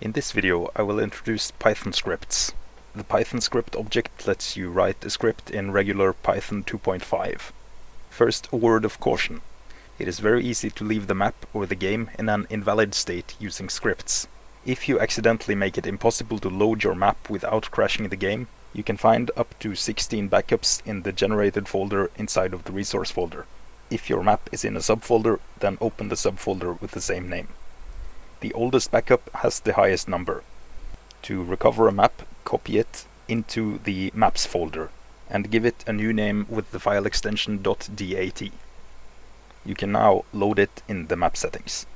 In this video I will introduce Python scripts. The Python script object lets you write a script in regular Python 2.5. First, a word of caution. It is very easy to leave the map or the game in an invalid state using scripts. If you accidentally make it impossible to load your map without crashing the game, you can find up to 16 backups in the generated folder inside of the resource folder. If your map is in a subfolder, then open the subfolder with the same name. The oldest backup has the highest number. To recover a map, copy it into the maps folder and give it a new name with the file extension .dat. You can now load it in the map settings.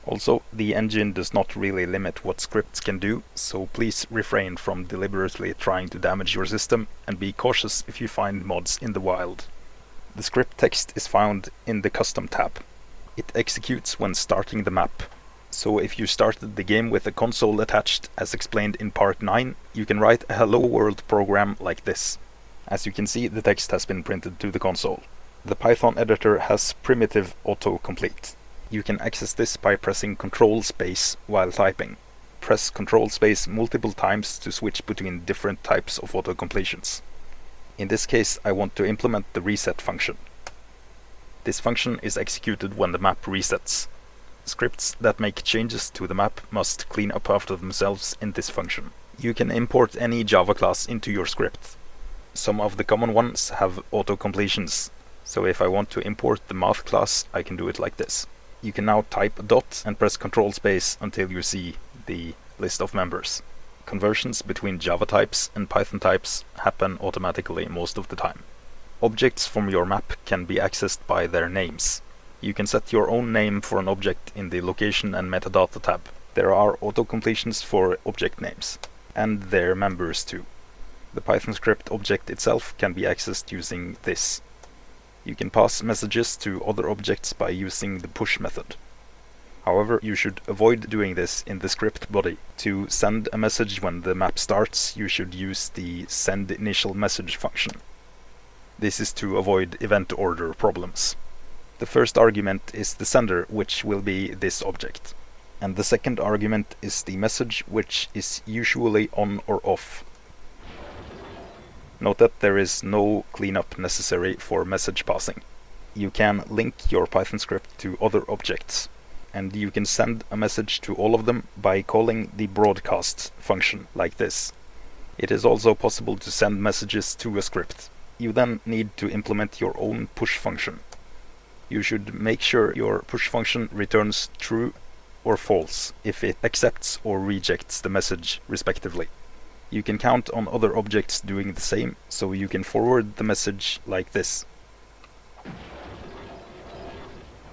Also, the engine does not really limit what scripts can do, so please refrain from deliberately trying to damage your system and be cautious if you find mods in the wild. The script text is found in the Custom tab. It executes when starting the map. So if you started the game with a console attached, as explained in part 9, you can write a Hello World program like this. As you can see, the text has been printed to the console. The Python editor has primitive autocomplete. You can access this by pressing ctrl+space while typing. Press ctrl+space multiple times to switch between different types of autocompletions. In this case, I want to implement the reset function. This function is executed when the map resets. Scripts that make changes to the map must clean up after themselves in this function. You can import any Java class into your script. Some of the common ones have autocompletions, so if I want to import the math class, I can do it like this. You can now type dot and press ctrl+space until you see the list of members. Conversions between Java types and Python types happen automatically most of the time. Objects from your map can be accessed by their names. You can set your own name for an object in the Location and Metadata tab. There are autocompletions for object names, and their members too. The Python script object itself can be accessed using this. You can pass messages to other objects by using the push method. However, you should avoid doing this in the script body. To send a message when the map starts, you should use the sendInitialMessage function. This is to avoid event order problems. The first argument is the sender, which will be this object. And the second argument is the message, which is usually on or off. Note that there is no cleanup necessary for message passing. You can link your Python script to other objects, and you can send a message to all of them by calling the broadcast function like this. It is also possible to send messages to a script. You then need to implement your own push function. You should make sure your push function returns true or false if it accepts or rejects the message respectively. You can count on other objects doing the same, so you can forward the message like this.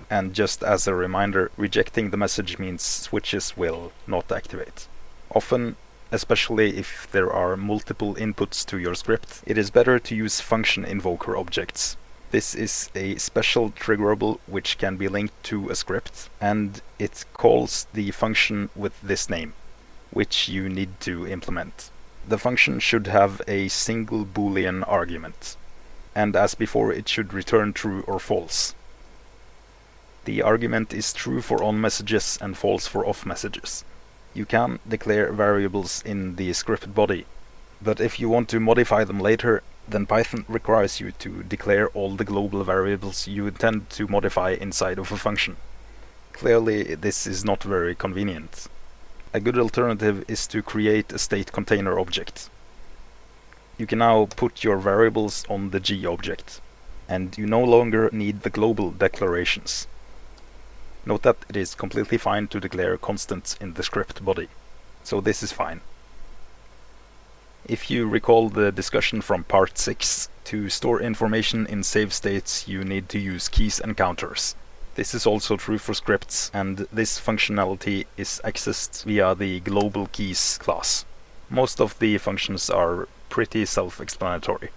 And just as a reminder, rejecting the message means switches will not activate. Often, especially if there are multiple inputs to your script, it is better to use function invoker objects. This is a special triggerable which can be linked to a script, and it calls the function with this name, which you need to implement. The function should have a single Boolean argument, and as before it should return true or false. The argument is true for on messages and false for off messages. You can declare variables in the script body, but if you want to modify them later, then Python requires you to declare all the global variables you intend to modify inside of a function. Clearly, this is not very convenient. A good alternative is to create a state container object. You can now put your variables on the G object, and you no longer need the global declarations. Note that it is completely fine to declare constants in the script body, so this is fine. If you recall the discussion from part 6, to store information in save states you need to use keys and counters. This is also true for scripts, and this functionality is accessed via the global keys class. Most of the functions are pretty self-explanatory.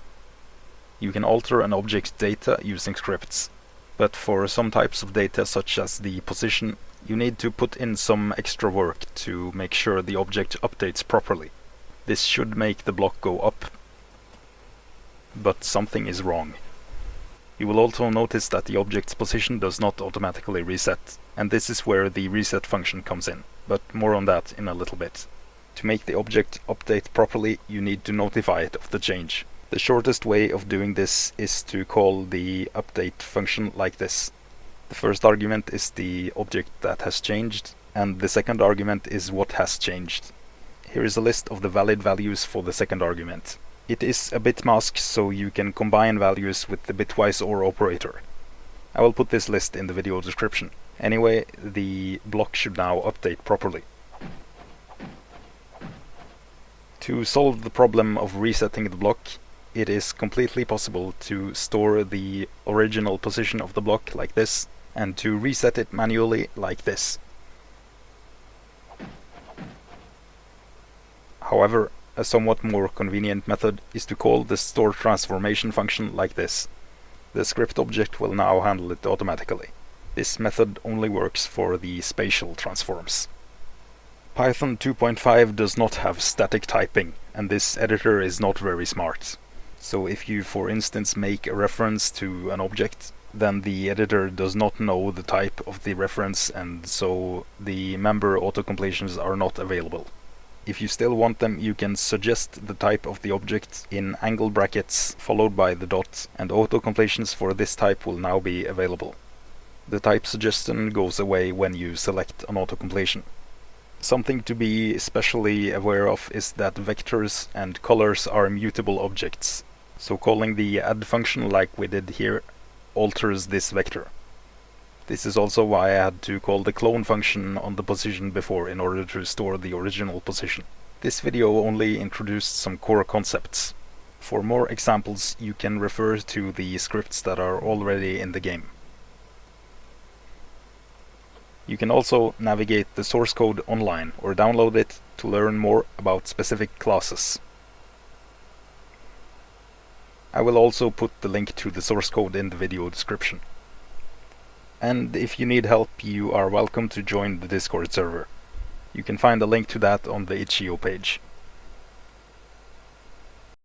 You can alter an object's data using scripts, but for some types of data such as the position, you need to put in some extra work to make sure the object updates properly. This should make the block go up, but something is wrong. You will also notice that the object's position does not automatically reset, and this is where the reset function comes in, but more on that in a little bit. To make the object update properly, you need to notify it of the change. The shortest way of doing this is to call the update function like this. The first argument is the object that has changed, and the second argument is what has changed. Here is a list of the valid values for the second argument. It is a bit mask, so you can combine values with the bitwise OR operator. I will put this list in the video description. Anyway, the block should now update properly. To solve the problem of resetting the block, it is completely possible to store the original position of the block like this, and to reset it manually like this. However, a somewhat more convenient method is to call the store transformation function like this. The script object will now handle it automatically. This method only works for the spatial transforms. Python 2.5 does not have static typing, and this editor is not very smart. So if you, for instance, make a reference to an object, then the editor does not know the type of the reference, and so the member autocompletions are not available. If you still want them, you can suggest the type of the object in angle brackets followed by the dot, and autocompletions for this type will now be available. The type suggestion goes away when you select an autocompletion. Something to be especially aware of is that vectors and colors are mutable objects, so calling the add function like we did here alters this vector. This is also why I had to call the clone function on the position before in order to store the original position. This video only introduced some core concepts. For more examples, you can refer to the scripts that are already in the game. You can also navigate the source code online or download it to learn more about specific classes. I will also put the link to the source code in the video description. And if you need help, you are welcome to join the Discord server. You can find a link to that on the itch.io page.